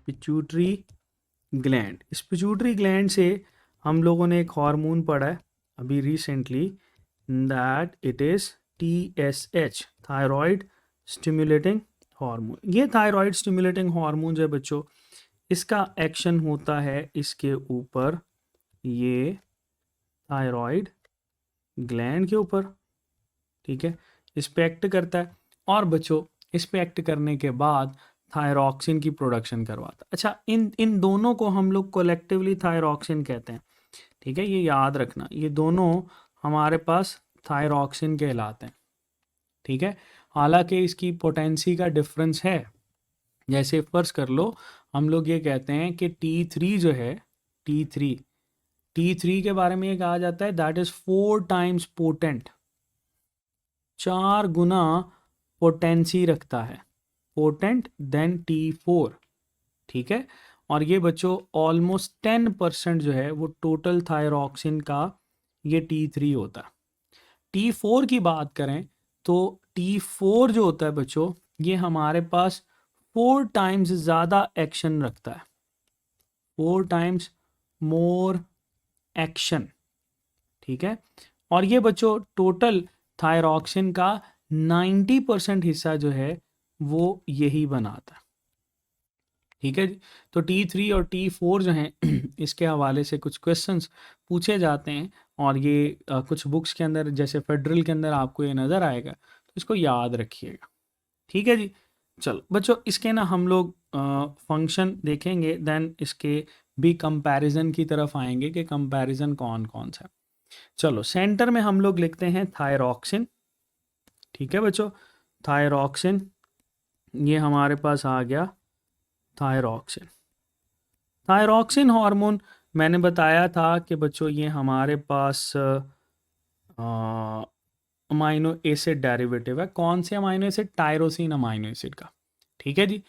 Pituitary gland. इस pituitary gland से हम लोगों ने एक हार्मोन पढ़ा है अभी recently, that it is TSH, thyroid stimulating hormone. ये थायराइड स्टिमुलेटिंग हार्मोन जो है बच्चों, इसका एक्शन होता है इसके ऊपर, ये थायराइड ग्लैंड के ऊपर, ठीक है, इस पे एक्ट करता है और बच्चों इस पे एक्ट करने के बाद थायरॉक्सिन की प्रोडक्शन करवाता है। अच्छा, इन दोनों को हम लोग कोलेक्टिवली थायरॉक्सिन कहते हैं, ठीक है, ये याद रखना, ये दोनों हमारे पास थायरॉक्सिन कहलाते हैं, ठीक है। हालांकि इसकी पोटेंसी का डिफरेंस है, जैसे फर्ज कर लो हम लोग ये कहते हैं कि T3 जो है, T3 के बारे में ये कहा जाता है that is 4 times potent, 4 Guna potency रखता है, पोटेंट देन T4, ठीक है। और ये बच्चों ऑलमोस्ट 10% जो है वो टोटल थायरॉक्सिन का ये T3 होता है। T4 की बात करें तो T4 जो होता है बच्चों, ये हमारे पास 4 टाइम्स ज़्यादा एक्शन रखता है, 4 टाइम्स मोर एक्शन, ठीक है। और ये बच्चों टोटल थायरॉक्सिन का 90% हिस्सा जो है वो यही बनाता है, ठीक है जी। तो T3 और T4 जो हैं इसके हवाले से कुछ क्वेश्चंस पूछे जाते हैं और ये कुछ बुक्स के अंदर जैसे फेडरल के अंदर आपको ये नज़र आएगा, तो इसको याद रखिएगा, ठीक है जी। चलो बच्चों, इसके ना हम लोग फंक्शन देखेंगे, देन इसके भी कंपैरिजन की तरफ आएंगे कि कंपैरिजन कौन कौन सा है। चलो, सेंटर में हम लोग लिखते हैं थायरॉक्सिन, ठीक है बच्चों, थायरॉक्सिन, ये हमारे पास आ गया थायरॉक्सिन। थायरॉक्सिन हार्मोन मैंने बताया था कि बच्चों ये हमारे पास अमाइनो एसिड डेरिवेटिव है। कौन से amino acid? Tyrosine amino acid का, ठीक है जी।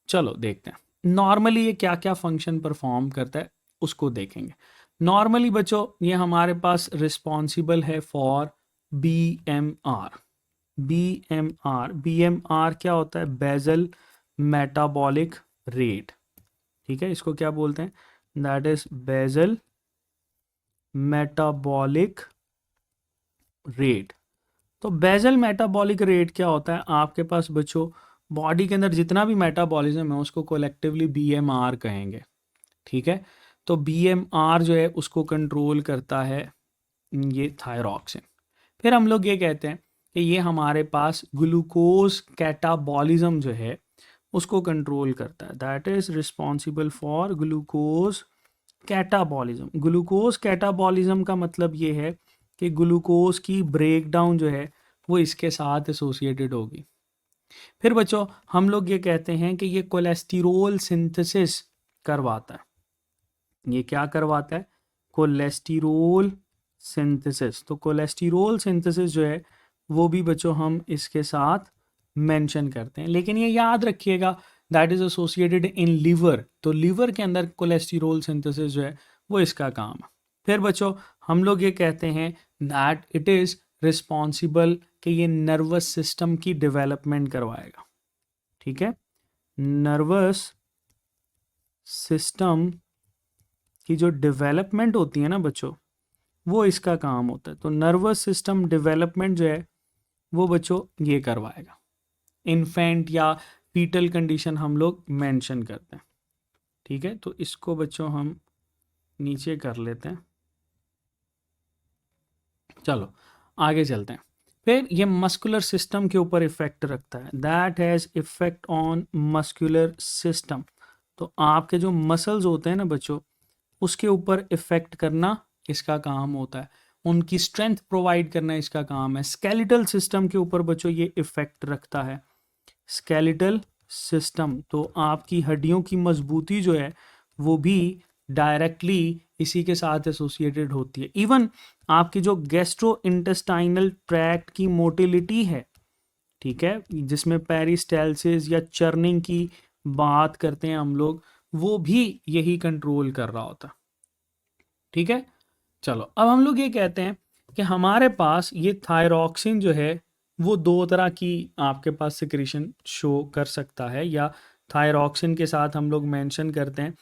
चलो देखते हैं नॉर्मली ये क्या क्या फंक्शन परफॉर्म करता है, उसको देखेंगे। नॉर्मली बच्चों ये हमारे पास रिस्पॉन्सिबल है फॉर BMR। BMR क्या होता है? बेजल मेटाबॉलिक रेट, ठीक है, इसको क्या बोलते हैं? That is basal metabolic rate. तो बेजल मेटाबॉलिक रेट क्या होता है? आपके पास बच्चों बॉडी के अंदर जितना भी मेटाबॉलिज्म है उसको कोलेक्टिवली BMR कहेंगे, ठीक है। तो BMR जो है उसको कंट्रोल करता है ये थायरॉक्सिन। फिर हम लोग ये कहते हैं कि ये हमारे पास ग्लूकोज कैटाबॉलिज्म जो है उसको कंट्रोल करता है, that is responsible for glucose catabolism. Glucose catabolism का मतलब ये है कि ग्लूकोज की ब्रेकडाउन जो है वो इसके साथ एसोसिएटेड होगी। फिर बच्चों हम लोग ये कहते हैं कि ये कोलेस्टेरोल सिंथेसिस करवाता है। ये क्या करवाता है? Cholesterol synthesis. तो कोलेस्टेरोल सिंथेसिस जो है वो भी बच्चों हम इसके साथ मेंशन करते हैं, लेकिन ये याद रखिएगा that is associated in liver. तो लीवर के अंदर कोलेस्टेरोल सिंथेसिस जो है वो इसका काम है। फिर बच्चों हम लोग ये कहते हैं दैट इट इज रिस्पॉन्सिबल कि ये नर्वस सिस्टम की डेवलपमेंट करवाएगा, ठीक है। नर्वस सिस्टम की जो डेवलपमेंट होती है ना बच्चों, वो इसका काम होता है। तो नर्वस सिस्टम डेवलपमेंट जो है वो बच्चों ये करवाएगा। इन्फेंट या फीटल कंडीशन हम लोग मेंशन करते हैं, ठीक है। तो इसको बच्चों हम नीचे कर लेते हैं। चलो आगे चलते हैं। फिर ये मस्कुलर सिस्टम के ऊपर इफेक्ट रखता है, that has effect on muscular system. तो आपके जो मसल्स होते हैं ना बच्चों, उसके ऊपर इफेक्ट करना इसका काम होता है, उनकी स्ट्रेंथ प्रोवाइड करना इसका काम है। स्केलेटल सिस्टम के ऊपर बच्चों ये इफेक्ट रखता है, स्केलेटल सिस्टम। तो आपकी हड्डियों की मजबूती जो है वो भी डायरेक्टली इसी के साथ एसोसिएटेड होती है। इवन आपकी जो गैस्ट्रो इंटेस्टाइनल ट्रैक्ट की मोटिलिटी है, ठीक है, जिसमें पेरिस्टालसिस या चर्निंग की बात करते हैं हम लोग, वो भी यही कंट्रोल कर रहा होता, ठीक है। चलो अब हम लोग ये कहते हैं कि हमारे पास ये थायरॉक्सिन जो है वो दो तरह की आपके पास सिक्रीशन शो कर सकता है, या थायरॉक्सिन के साथ हम लोग मेंशन करते हैं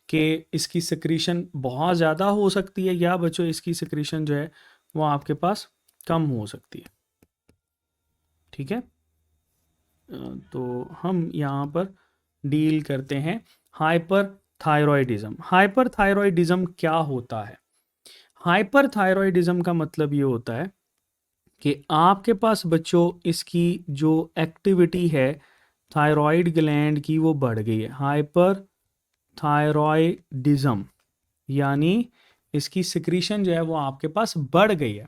कि इसकी सिक्रीशन बहुत ज़्यादा हो सकती है, या बच्चों इसकी सिक्रीशन जो है वो आपके पास कम हो सकती है। ठीक है, तो हम यहाँ पर डील करते हैं हाइपर थायरॉयडिज्म। हाइपर थायरॉयडिज्म क्या होता है? हाइपर थायरॉयडिज्म का मतलब ये होता है कि आपके पास बच्चों इसकी जो एक्टिविटी है थायरॉयड ग्लैंड की वो बढ़ गई है। हाइपर थायरॉयडिज्म यानी इसकी सिक्रीशन जो है वो आपके पास बढ़ गई है।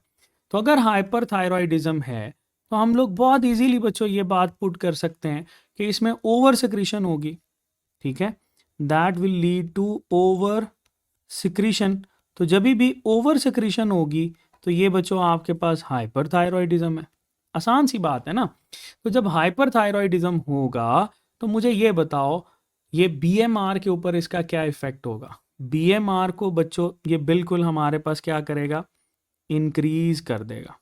तो अगर हाइपर थायरॉयडिज्म है तो हम लोग बहुत इजीली बच्चों ये बात पुट कर सकते हैं कि इसमें ओवर सिक्रीशन होगी। ठीक है, that will lead to over secretion. तो जब भी ओवर सिक्रीशन होगी तो ये बच्चों आपके पास हाइपर थायरॉयडिज्म है। आसान सी बात है ना। तो जब हाइपर थायरॉयडिज्म होगा तो मुझे ये बताओ ये बीएमआर के ऊपर इसका क्या इफेक्ट होगा? बीएमआर को बच्चों ये बिल्कुल हमारे पास क्या करेगा? इंक्रीज कर देगा।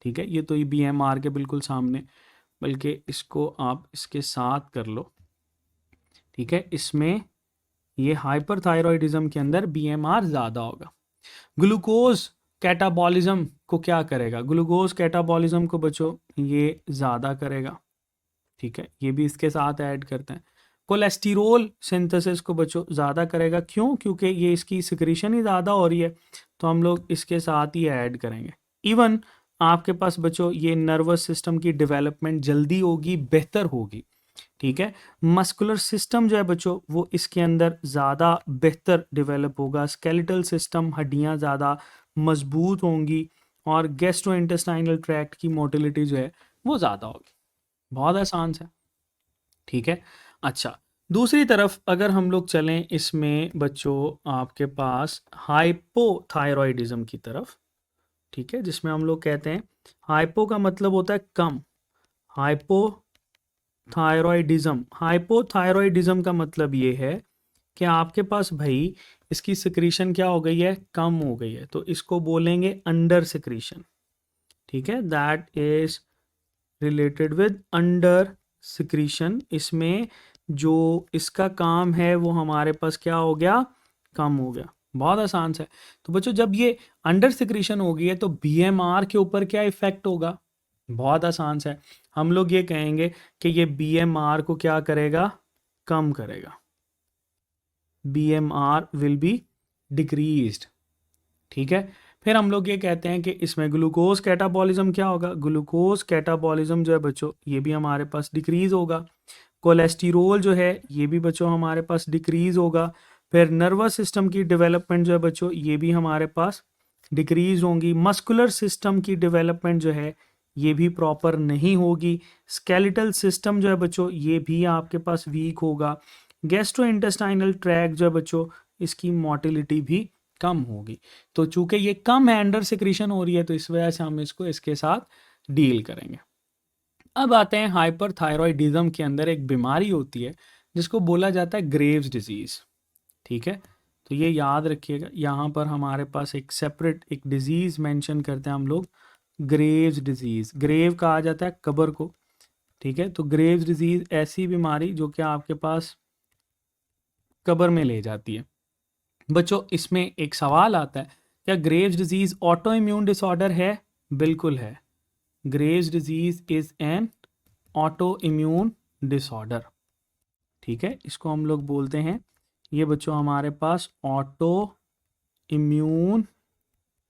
ठीक है, ये तो ये बीएमआर के बिल्कुल सामने, बल्कि इसको आप इसके साथ कर लो। ठीक है, इसमें ये हाइपरथायरॉयडिज्म के अंदर बीएमआर ज़्यादा होगा। ग्लूकोज कैटाबॉलिज्म को क्या करेगा? ग्लूकोज कैटाबॉलिज्म को बच्चों ये ज़्यादा करेगा। ठीक है, ये भी इसके साथ ऐड करते हैं। कोलेस्टेरोल सिंथेसिस को बच्चों ज़्यादा करेगा। क्यों? क्योंकि ये इसकी सिक्रीशन ही ज़्यादा हो रही है, तो हम लोग इसके साथ ही ऐड करेंगे। इवन आपके पास बच्चों ये नर्वस सिस्टम की डेवलपमेंट जल्दी होगी, बेहतर होगी। ठीक है, मस्कुलर सिस्टम जो है बच्चों वो इसके अंदर ज़्यादा बेहतर डेवलप होगा। स्केलेटल सिस्टम, हड्डियाँ ज़्यादा मजबूत होंगी, और गैस्ट्रोइंटेस्टाइनल ट्रैक्ट की मोटिलिटी जो है वो ज़्यादा होगी। बहुत आसान है। ठीक है, अच्छा, दूसरी तरफ अगर हम लोग चलें इसमें बच्चों आपके पास हाइपोथायरॉयडिज्म की तरफ। ठीक है, जिसमें हम लोग कहते हैं हाइपो का मतलब होता है कम। हाइपोथायरॉयडिज्म का मतलब ये है कि आपके पास भाई इसकी सिक्रीशन क्या हो गई है? कम हो गई है, तो इसको बोलेंगे अंडर सिक्रीशन। ठीक है, that is related with under secretion. इसमें जो इसका काम है वो हमारे पास क्या हो गया? कम हो गया। बहुत आसान से। तो बच्चों जब ये अंडर सिक्रीशन हो गई है तो बीएमआर के ऊपर क्या इफेक्ट होगा? बहुत आसान से हम लोग ये कहेंगे कि ये बीएमआर को क्या करेगा? कम करेगा। BMR will be decreased. ठीक है, फिर हम लोग ये कहते हैं कि इसमें ग्लूकोज कैटाबॉलिज्म क्या होगा? ग्लूकोज कैटाबॉलिज्म जो है बच्चों ये भी हमारे पास डिक्रीज होगा। कोलेस्टेरोल जो है ये भी बच्चों हमारे पास डिक्रीज होगा। फिर नर्वस सिस्टम की डेवलपमेंट जो है बच्चों ये भी हमारे पास डिक्रीज होंगी। मस्कुलर सिस्टम की डेवलपमेंट जो है ये भी प्रॉपर नहीं होगी। स्केलेटल सिस्टम जो है बच्चों ये भी आपके पास वीक होगा। गैस्ट्रोइंटेस्टाइनल ट्रैक्ट जो है बच्चों इसकी मोटिलिटी भी कम होगी। तो चूंकि ये कम है, अंडर सिक्रीशन हो रही है, तो इस वजह से हम इसको इसके साथ डील करेंगे। अब आते हैं हाइपरथायरॉयडिज्म के अंदर एक बीमारी होती है जिसको बोला जाता है ग्रेव्स डिजीज। ठीक है, तो ये याद रखिएगा, यहाँ पर हमारे पास एक सेपरेट एक डिजीज मेंशन करते हैं हम लोग, ग्रेव्स डिजीज। ग्रेव कहा जाता है कब्र को। ठीक है, तो ग्रेव्स डिजीज ऐसी बीमारी जो कि आपके पास कब्र में ले जाती है। बच्चों इसमें एक सवाल आता है, क्या Graves disease auto immune disorder है? बिल्कुल है। Graves disease is an auto immune disorder. ठीक है, इसको हम लोग बोलते हैं, ये बच्चों हमारे पास ऑटो इम्यून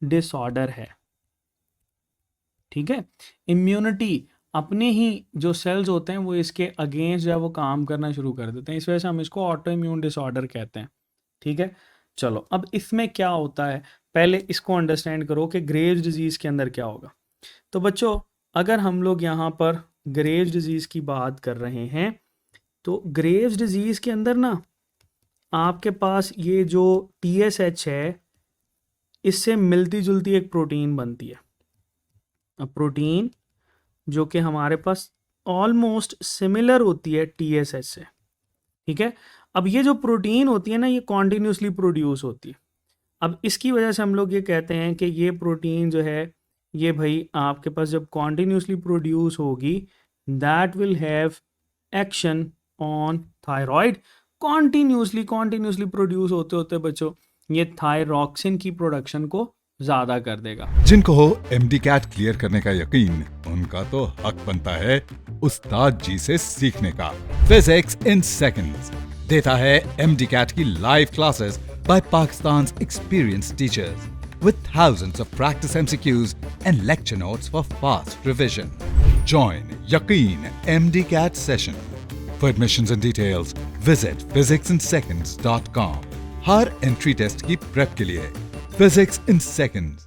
डिसऑर्डर है। ठीक है, इम्यूनिटी अपने ही जो सेल्स होते हैं वो इसके अगेंस्ट जो है वो काम करना शुरू कर देते हैं, इस वजह से हम इसको ऑटो इम्यून डिसऑर्डर कहते हैं। ठीक है, चलो अब इसमें क्या होता है पहले इसको अंडरस्टैंड करो कि ग्रेव्स डिजीज के अंदर क्या होगा। तो बच्चों अगर हम लोग यहाँ पर ग्रेव्स डिजीज की बात कर रहे हैं तो ग्रेव्स डिजीज के अंदर ना आपके पास ये जो TSH है इससे मिलती जुलती एक प्रोटीन बनती है। अब प्रोटीन जो कि हमारे पास ऑलमोस्ट सिमिलर होती है TSH से। ठीक है, अब ये जो प्रोटीन होती है ना ये कॉन्टिन्यूसली प्रोड्यूस होती है। अब इसकी वजह से हम लोग ये कहते हैं कि ये प्रोटीन जो है ये भाई आपके पास जब कॉन्टिन्यूसली प्रोड्यूस होगी, that will have action on thyroid. Continuously produce होते होते बच्चों ये थायरॉक्सिन की प्रोडक्शन को ज़्यादा कर देगा। जिनको हो एमडी कैट क्लियर करने का यकीन, उनका तो हक बनता है उस्ताद जी से सीखने का। फिजिक्स इन सेकंड्स देता है एमडी कैट की live classes bye Pakistan experienced teachers with thousands of practice MCQs and lecture notes for fast revision. Join Yaqeen MDCAT session. For admissions and details, visit physicsinseconds.com. हर entry test की prep के लिए Physics in Seconds.